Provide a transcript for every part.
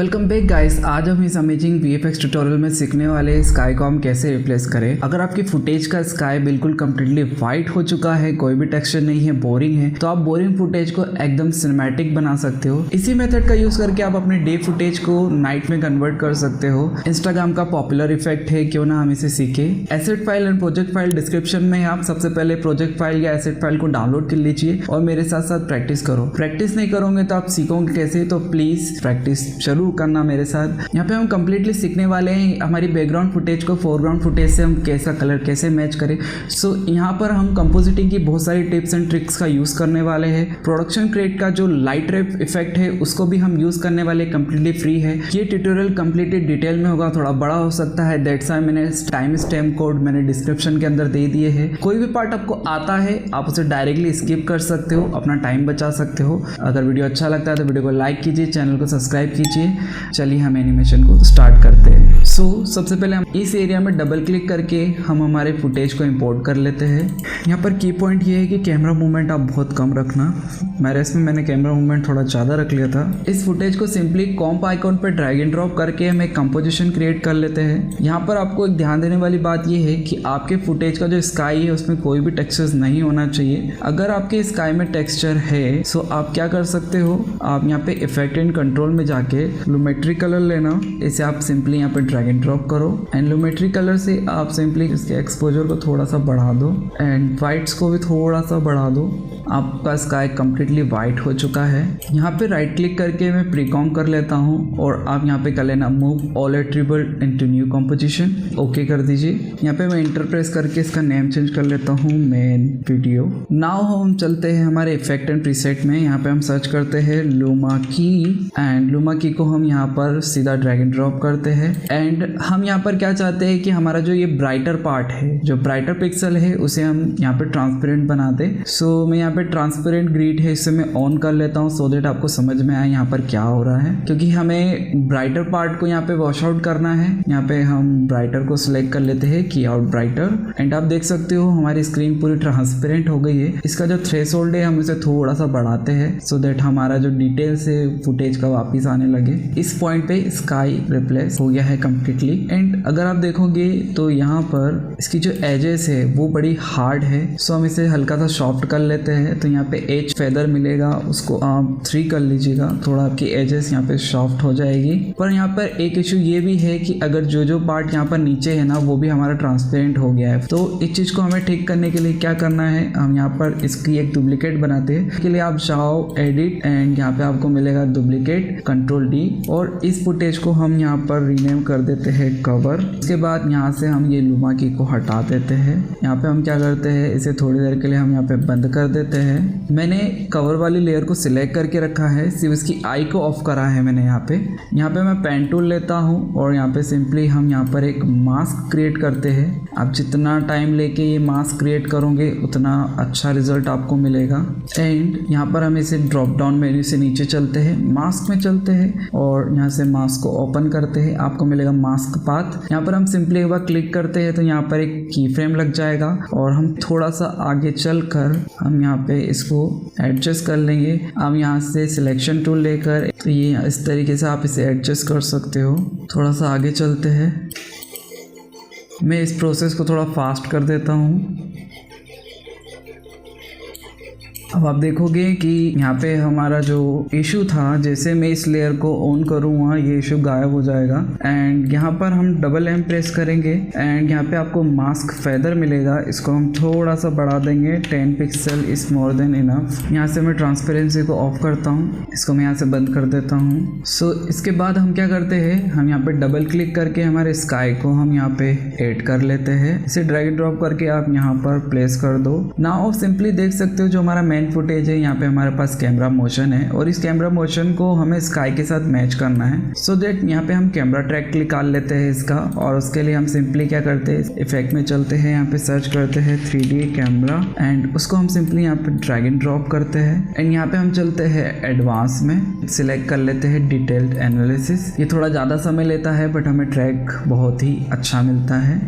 Welcome back guys. आज हम इस अमेजिंग VFX ट्यूटोरियल में सीखने वाले स्काई को हम कैसे रिप्लेस करें। अगर आपकी फुटेज का स्काई बिल्कुल कम्प्लीटली वाइट हो चुका है, कोई भी टेक्सचर नहीं है, बोरिंग है, तो आप बोरिंग फुटेज को एकदम सिनेमैटिक बना सकते हो। इसी मेथड का यूज करके आप अपने डे फुटेज को नाइट में कन्वर्ट कर सकते हो। इंस्टाग्राम का पॉपुलर इफेक्ट है, क्यों ना हम इसे सीखे। Asset file and project file description में आप सबसे पहले प्रोजेक्ट फाइल या एसेट फाइल को डाउनलोड कर लीजिए और मेरे साथ साथ प्रैक्टिस करो। प्रैक्टिस नहीं करोगे तो आप सीखोगे कैसे, तो प्लीज प्रैक्टिस जरूर करना मेरे साथ। यहाँ पे हम कंप्लीटली सीखने वाले हैं हमारी बैकग्राउंड फुटेज को फोरग्राउंड फुटेज से हम कैसा कलर कैसे मैच करें। सो यहाँ पर हम कंपोजिटिंग की बहुत सारी टिप्स एंड ट्रिक्स का यूज करने वाले हैं। प्रोडक्शन क्रिएट का जो लाइट रैप इफेक्ट है उसको भी हम यूज करने वाले, कंप्लीटली फ्री है। ये ट्यूटोरियल कंप्लीटली डिटेल में होगा, थोड़ा बड़ा हो सकता है, दैट्स व्हाई मैंने टाइम स्टैम्प कोड मैंने डिस्क्रिप्शन के अंदर दे दिए हैं। कोई भी पार्ट आपको आता है आप उसे डायरेक्टली स्किप कर सकते हो, अपना टाइम बचा सकते हो। अगर वीडियो अच्छा लगता है तो वीडियो को लाइक कीजिए, चैनल को सब्सक्राइब कीजिए। चलिए हम एनिमेशन को स्टार्ट करते हैं। सबसे पहले हम इस एरिया में डबल क्लिक करके हम हमारे फुटेज को इंपोर्ट कर लेते हैं। यहाँ पर की पॉइंट ये है कि कैमरा मूवमेंट आप बहुत कम रखना। मैंने कैमरा मूवमेंट थोड़ा ज़्यादा रख लिया था। इस फुटेज को सिंपली कॉम्प आइकॉन पर ड्रैग एंड ड्रॉप करके हम एक कंपोजिशन क्रिएट कर लेते हैं। यहाँ पर आपको एक ध्यान देने वाली बात ये है कि आपके फुटेज का जो स्काई है उसमें कोई भी टेक्सचर्स नहीं होना चाहिए। अगर आपके स्काई में टेक्सचर है सो आप क्या कर सकते हो, आप यहाँ पे इफेक्ट एंड कंट्रोल में जाके लुमेट्री कलर लेना, इसे आप सिंपली यहाँ पे ड्रैग एंड ड्रॉप करो एंड लुमेट्री कलर से आप सिंपली इसके एक्सपोजर को थोड़ा सा बढ़ा दो एंड वाइट्स को भी थोड़ा सा बढ़ा दो। आपका स्काई कम्प्लीटली वाइट हो चुका है। यहाँ पे राइट क्लिक करके मैं प्रीकॉम कर लेता हूँ और आप यहाँ पे कर लेना move all attribute into new composition, okay कर दीजिए। यहाँ पे मैं इंटर प्रेस करके इसका नेम चेंज कर लेता हूँ मेन वीडियो। नाउ हम चलते हैं हमारे इफेक्ट एंड प्रीसेट में। यहाँ पे हम सर्च करते हैं लूमा की एंड लूमा की को हम यहाँ पर सीधा ड्रैग एंड ड्रॉप करते हैं एंड हम यहाँ पर क्या चाहते हैं कि हमारा जो ये ब्राइटर पार्ट है, जो ब्राइटर पिक्सल है, उसे हम यहाँ पे ट्रांसपेरेंट बना दे। सो मैं यहाँ पे ट्रांसपेरेंट ग्रिड है इसे मैं ऑन कर लेता हूँ सो दैट आपको समझ में आए यहाँ पर क्या हो रहा है, क्योंकि हमें ब्राइटर पार्ट को यहाँ पे वॉश आउट करना है। यहाँ पे हम ब्राइटर को सिलेक्ट कर लेते हैं, की आउट ब्राइटर एंड आप देख सकते हो हमारी स्क्रीन पूरी ट्रांसपेरेंट हो गई है। इसका जो थ्रेशोल्ड है हम इसे थोड़ा सा बढ़ाते हैं सो दैट हमारा जो डिटेल्स है फुटेज का वापिस आने लगे। इस पॉइंट पे स्काई रिप्लेस हो गया है कम्प्लीटली। एंड अगर आप देखोगे तो यहाँ पर इसकी जो एजेस है वो बड़ी हार्ड है, सो हम इसे हल्का सा सॉफ्ट कर लेते हैं। तो यहाँ पे एज फेदर मिलेगा, उसको आप 3 कर लीजिएगा, थोड़ा आपकी एजेस यहाँ पे सॉफ्ट हो जाएगी। पर यहाँ पर एक इशू ये भी है कि अगर जो पार्ट यहाँ पर नीचे है ना वो भी हमारा ट्रांसपेरेंट हो गया है। तो इस चीज को हमें ठीक करने के लिए क्या करना है, हम यहाँ पर इसकी एक डुप्लीकेट बनाते हैं। इसके लिए आप जाओ एडिट एंड यहाँ पे आपको मिलेगा डुप्लीकेट, कंट्रोल D और इस फुटेज को हम यहाँ पर रीनेम कर देते हैं कवर। इसके बाद यहाँ से हम ये लूमा की को हटा देते हैं। यहाँ पे हम क्या करते हैं, इसे थोड़ी देर के लिए हम यहाँ पे बंद कर देते हैं। मैंने कवर वाली लेयर को सिलेक्ट करके रखा है, सिर्फ इसकी आई को ऑफ करा है मैंने। यहाँ पे मैं पेन टूल लेता हूँ और यहाँ पे सिंपली हम यहाँ पर एक मास्क क्रिएट करते हैं। आप जितना टाइम लेके ये मास्क क्रिएट करोगे उतना अच्छा रिजल्ट आपको मिलेगा। एंड यहाँ पर हम इसे ड्रॉप डाउन मेन्यू से नीचे चलते हैं, मास्क में चलते हैं और यहाँ से मास्क को ओपन करते हैं, आपको मिलेगा मास्क पाथ। यहाँ पर हम सिंपली एक बार क्लिक करते हैं तो यहाँ पर एक की फ्रेम लग जाएगा और हम थोड़ा सा आगे चलकर हम यहाँ पे इसको एडजस्ट कर लेंगे। आप यहाँ से सिलेक्शन टूल लेकर तो ये इस तरीके से आप इसे एडजस्ट कर सकते हो। थोड़ा सा आगे चलते हैं, मैं इस प्रोसेस को थोड़ा फास्ट कर देता हूँ। अब आप देखोगे कि यहाँ पे हमारा जो इशू था, जैसे मैं इस लेयर को ऑन करूँगा ये इशू गायब हो जाएगा। एंड यहाँ पर हम डबल M प्रेस करेंगे एंड यहाँ पे आपको मास्क फेदर मिलेगा, इसको हम थोड़ा सा बढ़ा देंगे, 10 pixel is more than enough. यहाँ से मैं ट्रांसपेरेंसी को ऑफ करता हूँ, इसको मैं यहाँ से बंद कर देता हूँ। सो इसके बाद हम क्या करते हैं, हम यहाँ पे डबल क्लिक करके हमारे स्काई को हम यहाँ पे ऐड कर लेते हैं। इसे ड्रैग एंड ड्रॉप करके आप यहाँ पर प्लेस कर दो। नाउ आप सिंपली देख सकते हो जो हमारा मेन फुटेज है, यहाँ पे हमारे पास कैमरा मोशन है और इस कैमरा मोशन को हमें स्काई के साथ मैच करना है। सो दैट यहाँ पे हम कैमरा ट्रैक निकाल लेते हैं इसका और उसके लिए हम सिंपली क्या करते हैं, इफेक्ट में चलते हैं, यहाँ पे सर्च करते हैं 3D कैमरा एंड उसको हम सिंपली यहाँ पे ड्रैग एंड ड्रॉप करते हैं। एंड यहाँ पे हम चलते हैं एडवांस में, सिलेक्ट कर लेते हैं डिटेल्ड एनालिसिस। ये थोड़ा ज़्यादा समय लेता है बट हमें ट्रैक बहुत ही अच्छा मिलता है।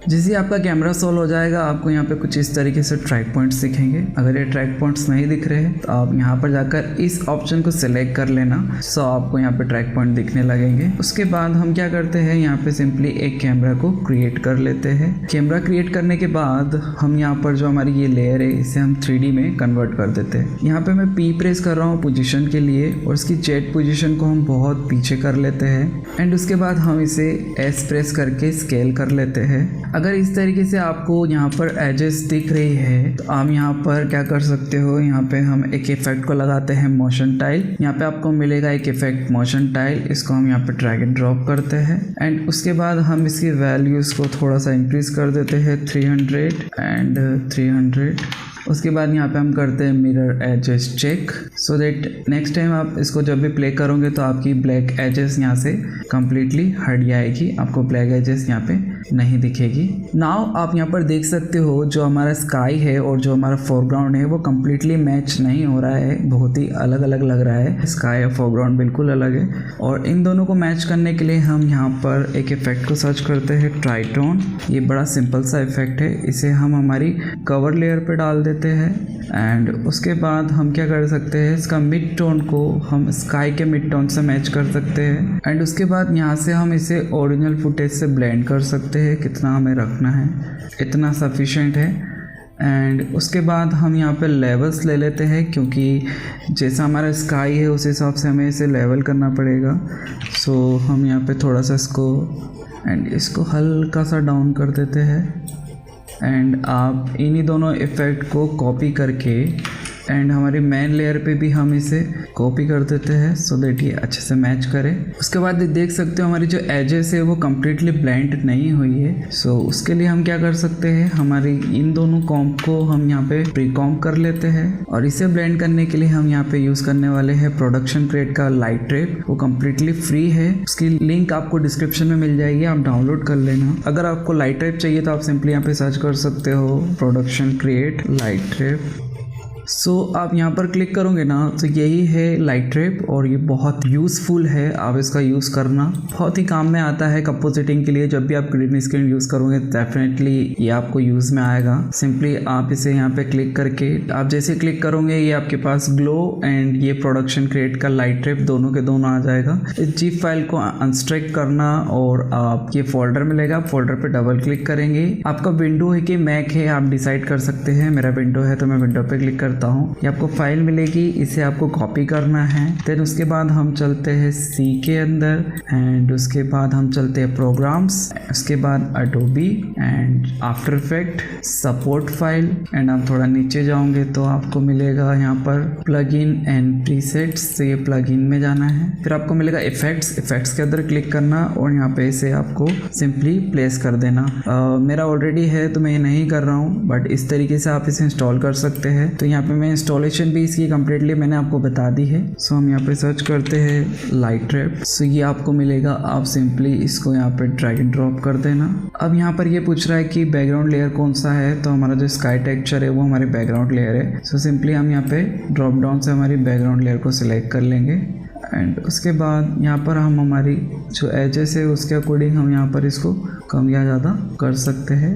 जैसे ही आपका कैमरा सॉल्व हो जाएगा आपको यहाँ पे कुछ इस तरीके से ट्रैक पॉइंट्स दिखेंगे। अगर ये ट्रैक पॉइंट्स नहीं दिख रहे हैं तो आप यहाँ पर जाकर इस ऑप्शन को सिलेक्ट कर लेना। सो आपको यहाँ पे ट्रैक पॉइंट दिखने लगेंगे। उसके बाद हम क्या करते हैं, यहाँ पे सिंपली एक कैमरा को क्रिएट कर लेते हैं। कैमरा क्रिएट करने के बाद हम यहाँ पर जो हमारी ये लेयर है इसे हम 3D में कन्वर्ट कर देते हैं। यहाँ पे मैं P प्रेस कर रहा हूँ पोजीशन के लिए और इसकी Z पोजीशन को हम बहुत पीछे कर लेते हैं एंड उसके बाद हम इसे S प्रेस करके स्केल कर लेते हैं। अगर इस तरीके से आपको यहाँ पर एजेस दिख रही है तो आप यहाँ पर क्या कर सकते हो, यहाँ पे हम एक इफेक्ट को लगाते हैं मोशन टाइल। यहाँ पे आपको मिलेगा एक इफेक्ट मोशन टाइल, इसको हम यहाँ पे ड्रैग एंड ड्रॉप करते हैं एंड उसके बाद हम इसकी वैल्यूज़ को थोड़ा सा इंक्रीज कर देते हैं 300 एंड 300। उसके बाद यहाँ पे हम करते हैं mirror edges check so that next time आप इसको जब भी प्ले करोगे तो आपकी ब्लैक एजेस यहाँ से कम्प्लीटली हट जाएगी, आपको ब्लैक एजेस यहाँ पे नहीं दिखेगी। नाउ आप यहाँ पर देख सकते हो जो हमारा स्काई है और जो हमारा फोरग्राउंड है वो कम्प्लीटली मैच नहीं हो रहा है, बहुत ही अलग अलग लग रहा है। स्काई और फोरग्राउंड बिल्कुल अलग है और इन दोनों को मैच करने के लिए हम यहाँ पर एक इफेक्ट को सर्च करते हैं ट्राइटोन। ये बड़ा सिंपल सा इफेक्ट है, इसे हम हमारी कवर लेयर पे डाल देते हैं एंड उसके बाद हम क्या कर सकते हैं, इसका मिड टोन को हम स्काई के मिड टोन से मैच कर सकते हैं एंड उसके बाद यहाँ से हम इसे ओरिजिनल फुटेज से ब्लेंड कर सकते हैं। कितना हमें रखना है इतना सफिशेंट है एंड उसके बाद हम यहाँ पे लेवल्स ले लेते हैं क्योंकि जैसा हमारा स्काई है उस हिसाब से हमें इसे लेवल करना पड़ेगा। सो हम यहाँ पे थोड़ा सा इसको एंड इसको हल्का सा डाउन कर देते हैं एंड आप इन्हीं दोनों इफ़ेक्ट को कॉपी करके एंड हमारी मेन लेयर पे भी हम इसे कॉपी कर देते हैं सो दैट ये अच्छे से मैच करे। उसके बाद देख सकते हो हमारी जो एजेस है वो कम्प्लीटली ब्लेंड नहीं हुई है। सो उसके लिए हम क्या कर सकते हैं, हमारी इन दोनों कॉम्प को हम यहाँ पे प्री कॉम्प कर लेते हैं और इसे ब्लेंड करने के लिए हम यहाँ पे यूज़ करने वाले हैं प्रोडक्शन क्रिएट का लाइट ट्रैप। वो कम्प्लीटली फ्री है, उसकी लिंक आपको डिस्क्रिप्शन में मिल जाएगी, आप डाउनलोड कर लेना। अगर आपको लाइट ट्रैप चाहिए तो आप सिंपली यहाँ पे सर्च कर सकते हो प्रोडक्शन क्रिएट लाइट ट्रैप। सो आप यहाँ पर क्लिक करोगे ना तो यही है लाइट ट्रैप और ये बहुत यूज़फुल है, आप इसका यूज़ करना बहुत ही काम में आता है कंपोजिटिंग के लिए। जब भी आप ग्रीन स्क्रीन यूज़ करोगे डेफिनेटली ये आपको यूज़ में आएगा। सिंपली आप इसे यहाँ पे क्लिक करके आप जैसे क्लिक करोगे ये आपके पास ग्लो एंड ये प्रोडक्शन क्रिएट का लाइट ट्रैप दोनों के दोनों आ जाएगा। इस जीप फाइल को अनस्ट्रैक्ट करना और आप ये फोल्डर मिलेगा, फोल्डर पे डबल क्लिक करेंगे। आपका विंडो है कि मैक है आप डिसाइड कर सकते हैं, मेरा विंडो है तो मैं विंडो पे क्लिक करता हूँ। ये आपको फाइल मिलेगी, इसे आपको कॉपी करना है। देन उसके बाद हम चलते हैं सी के अंदर एंड उसके बाद हम चलते हैं प्रोग्राम्स, उसके बाद Adobe and after effect support file and आप थोड़ा नीचे जाओगे तो आपको मिलेगा यहाँ पर प्लगइन एंड प्रीसेट्स, तो ये प्लगइन में जाना है। फिर आपको मिलेगा इफेक्ट्स, इफेक्ट्स के अंदर क्लिक करना और यहाँ पे इसे आपको सिंपली प्लेस कर देना। मेरा ऑलरेडी है तो मैं ये नहीं कर रहा हूँ, बट इस तरीके से आप इसे इंस्टॉल कर सकते हैं। तो यहाँ पे मैं इंस्टॉलेशन भी इसकी कम्प्लीटली मैंने आपको बता दी है। सो हम यहाँ पे सर्च करते हैं लाइट ट्रैप, सो ये आपको मिलेगा। आप सिंपली इसको यहाँ पे ड्रैग एंड ड्रॉप कर देना। अब यहाँ पर ये पूछ रहा है कि बैकग्राउंड लेयर कौन सा है, तो हमारा जो स्काई टेक्सचर है वो हमारी बैकग्राउंड लेयर है। सो सिंपली हम यहाँ पे ड्रॉप डाउन से हमारी बैकग्राउंड लेयर को सिलेक्ट कर लेंगे एंड उसके बाद यहाँ पर हम हमारी जो एजेस है उसके अकॉर्डिंग हम यहाँ पर इसको कम या ज़्यादा कर सकते हैं।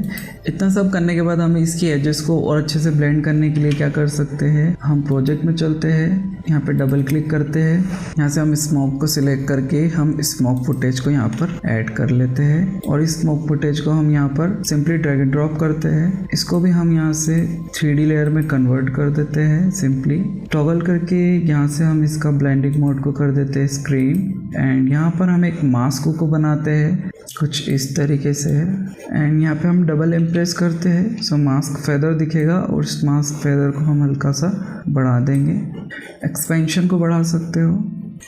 इतना सब करने के बाद हम इसकी एजेस को और अच्छे से ब्लेंड करने के लिए क्या कर सकते हैं, हम प्रोजेक्ट में चलते हैं, यहाँ पे डबल क्लिक करते हैं, यहाँ से हम स्मोक को सिलेक्ट करके हम स्मोक फुटेज को यहाँ पर ऐड कर लेते हैं और इस स्मोक फुटेज को हम यहाँ पर सिंपली ड्रैग एंड ड्रॉप करते हैं। इसको भी हम यहाँ से 3D लेयर में कन्वर्ट कर देते हैं, सिंपली टॉगल करके यहाँ से हम इसका ब्लेंडिंग मोड को कर देते हैं स्क्रीन एंड यहाँ पर हम एक मास्क को बनाते हैं कुछ इस तरीके से एंड यहाँ पे हम डबल इम्प्रेस करते हैं। सो मास्क फेदर दिखेगा और इस मास्क फेदर को हम हल्का सा बढ़ा देंगे, एक्सपेंशन को बढ़ा सकते हो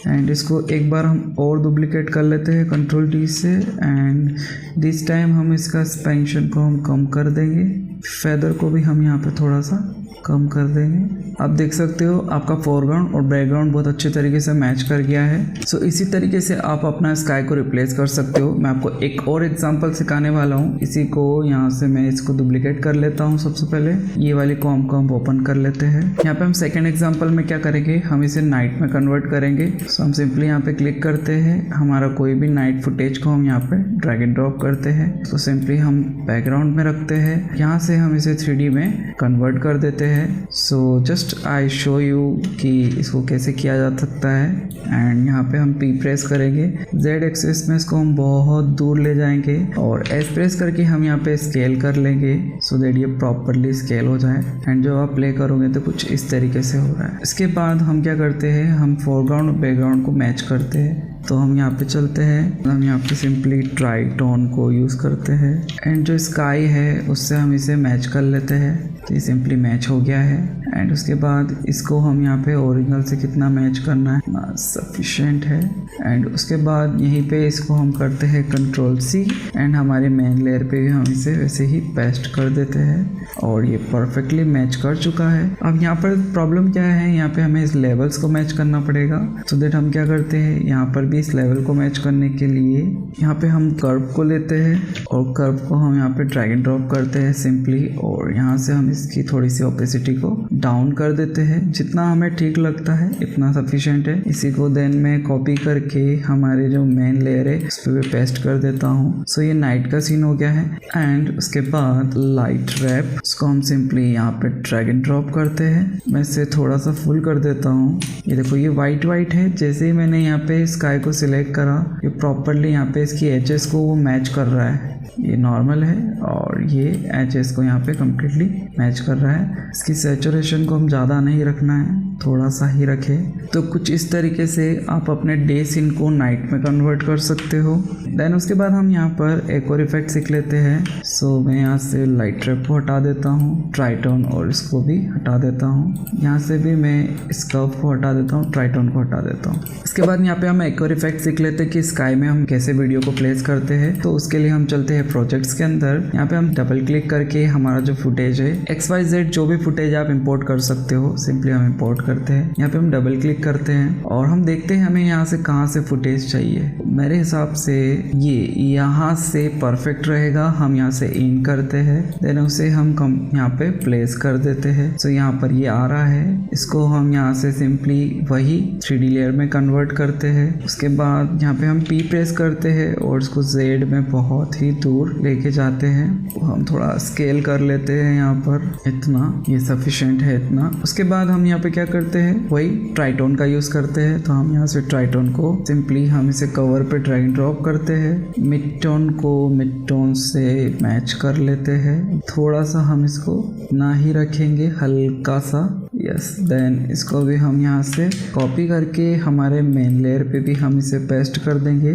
एंड इसको एक बार हम और डुप्लीकेट कर लेते हैं कंट्रोल D से एंड दिस टाइम हम इसका एक्सपेंशन को हम कम कर देंगे, फेदर को भी हम यहाँ पे थोड़ा सा कम कर देंगे। आप देख सकते हो आपका फोरग्राउंड और बैकग्राउंड बहुत अच्छे तरीके से मैच कर गया है। सो इसी तरीके से आप अपना स्काई को रिप्लेस कर सकते हो। मैं आपको एक और एग्जांपल सिखाने वाला हूँ। इसी को यहाँ से मैं इसको डुप्लीकेट कर लेता हूँ। सबसे पहले ये वाली कॉम को हम ओपन कर लेते हैं। यहाँ पे हम सेकेंड एग्जाम्पल में क्या करेंगे, हम इसे नाइट में कन्वर्ट करेंगे। सो हम सिंपली यहाँ पे क्लिक करते हैं, हमारा कोई भी नाइट फुटेज को हम यहाँ पे ड्रैग एंड ड्रॉप करते हैं। तो सिंपली हम बैकग्राउंड में रखते हैं, यहाँ से हम इसे 3D में कन्वर्ट कर देते हैं। So just I show you कि इसको कैसे किया जा सकता है। एंड यहाँ पे हम P प्रेस करेंगे, Z एक्सिस में इसको हम बहुत दूर ले जाएंगे और S प्रेस करके हम यहाँ पे स्केल कर लेंगे सो दैट ये प्रॉपरली स्केल हो जाए। एंड जब आप प्ले करोगे तो कुछ इस तरीके से हो रहा है। इसके बाद हम क्या करते हैं, हम फोरग्राउंड और बैकग्राउंड को मैच करते हैं। तो हम यहाँ पे चलते हैं, हम यहाँ पे सिंपली ट्राइटोन को यूज़ करते हैं एंड जो स्काई है उससे हम इसे मैच कर लेते हैं। तो ये सिंपली मैच हो गया है। एंड उसके बाद इसको हम यहाँ पे ओरिजिनल से कितना मैच करना है ना सफिशिएंट है। एंड उसके बाद यहीं पे इसको हम करते हैं Ctrl+C एंड हमारे मेन लेयर पे भी हम इसे वैसे ही पेस्ट कर देते हैं और ये परफेक्टली मैच कर चुका है। अब यहाँ पर प्रॉब्लम क्या है, यहाँ पे हमें इस लेवल्स को मैच करना पड़ेगा। सो दैट हम क्या करते हैं, यहाँ पर भी इस लेवल को मैच करने के लिए यहाँ पे हम कर्व को लेते हैं और कर्व को हम यहाँ पे ड्रैग एंड ड्रॉप करते हैं सिंपली। और यहाँ से हम इसकी थोड़ी सी ओपेसिटी को डाउन कर देते हैं, जितना हमें ठीक लगता है इतना सफिशिएंट है। इसी को देन मैं कॉपी करके हमारे जो मेन लेयर है उस पर भी पेस्ट कर देता हूँ। सो ये नाइट का सीन हो गया है। एंड उसके बाद लाइट रैप, उसको हम सिंपली यहाँ पे ड्रैग एंड ड्रॉप करते हैं। मैं इसे थोड़ा सा फुल कर देता हूँ। ये देखो ये वाइट वाइट है, जैसे ही मैंने यहाँ पे स्काई को सिलेक्ट करा ये प्रॉपरली यहाँ पे इसकी एजेस को वो मैच कर रहा है। ये नॉर्मल है और ये एजेस को यहाँ पे कम्प्लीटली मैच कर रहा है। इसकी सैचुरेशन को हम ज़्यादा नहीं रखना है, थोड़ा सा ही रखें। तो कुछ इस तरीके से आप अपने डे सीन को नाइट में कन्वर्ट कर सकते हो। देन उसके बाद हम यहाँ पर एक और इफेक्ट सीख लेते हैं। सो मैं यहाँ से लाइट रैप को हटा देता हूँ, ट्राइटोन और इसको भी हटा देता हूँ। यहाँ से भी मैं इस कर्व को हटा देता हूँ, ट्राइटोन को हटा देता हूँ। इसके बाद यहाँ पे हम एक और इफेक्ट सीख लेते हैं कि स्काई में हम कैसे वीडियो को प्लेस करते हैं। तो उसके लिए हम चलते हैं प्रोजेक्ट्स के अंदर। यहाँ पे हम डबल क्लिक करके हमारा जो फुटेज है XYZ जो भी फुटेज आप इंपोर्ट कर सकते हो, सिंपली हम इंपोर्ट करते हैं। यहाँ पे हम डबल क्लिक करते हैं और हम देखते हैं हमें यहाँ से कहाँ से फुटेज चाहिए। मेरे हिसाब से ये यहाँ से परफेक्ट रहेगा। हम यहाँ से इन करते हैं, देन उसे हम यहाँ पे प्लेस कर देते हैं। तो यहाँ पर ये आ रहा है, इसको हम यहाँ से सिंपली वही 3D लेयर में कन्वर्ट करते हैं। उसके बाद यहाँ पे हम P प्रेस करते हैं और इसको Z में बहुत ही दूर लेके जाते हैं। हम थोड़ा स्केल कर लेते हैं यहाँ पर, इतना ये सफिशिएंट है इतना। उसके बाद हम यहाँ पे क्या करते हैं, वही ट्राइटोन का यूज़ करते हैं। तो हम यहाँ से ट्राइटोन को सिंपली हम इसे कवर पे ड्रैग एंड ड्रॉप करते हैं। मिड टोन को मिड टोन से मैच कर लेते हैं, थोड़ा सा हम इसको ना ही रखेंगे, हल्का सा। यस, देन इसको भी हम यहाँ से कॉपी करके हमारे मेन लेयर पे भी हम इसे पेस्ट कर देंगे।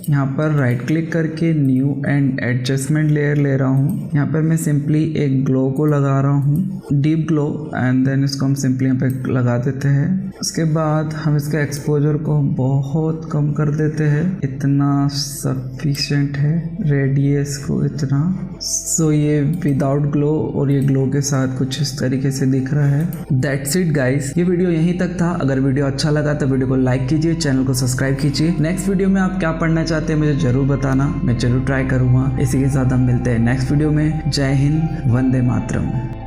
यहाँ पर राइट क्लिक करके न्यू एंड एडजस्टमेंट लेयर ले रहा हूँ। यहाँ पर मैं सिंपली एक ग्लो को लगा रहा हूँ, डीप ग्लो, एंड देन इसको हम सिंपली यहाँ पे लगा देते हैं। उसके बाद हम इसका एक्सपोजर को बहुत कम कर देते हैं, इतना सफिशिएंट है, रेडियस को इतना। सो ये विदाउट ग्लो और ये ग्लो के साथ कुछ इस तरीके से दिख रहा है। दैट्स इट गाइस, ये वीडियो यहीं तक था। अगर वीडियो अच्छा लगा तो वीडियो को लाइक कीजिए, चैनल को सब्सक्राइब कीजिए। नेक्स्ट वीडियो में आप क्या पढ़ना चाहते हैं मुझे जरूर बताना, मैं जरूर ट्राई करूँगा। इसी के साथ हम मिलते हैं नेक्स्ट वीडियो में। जय हिंद, वंदे मातरम।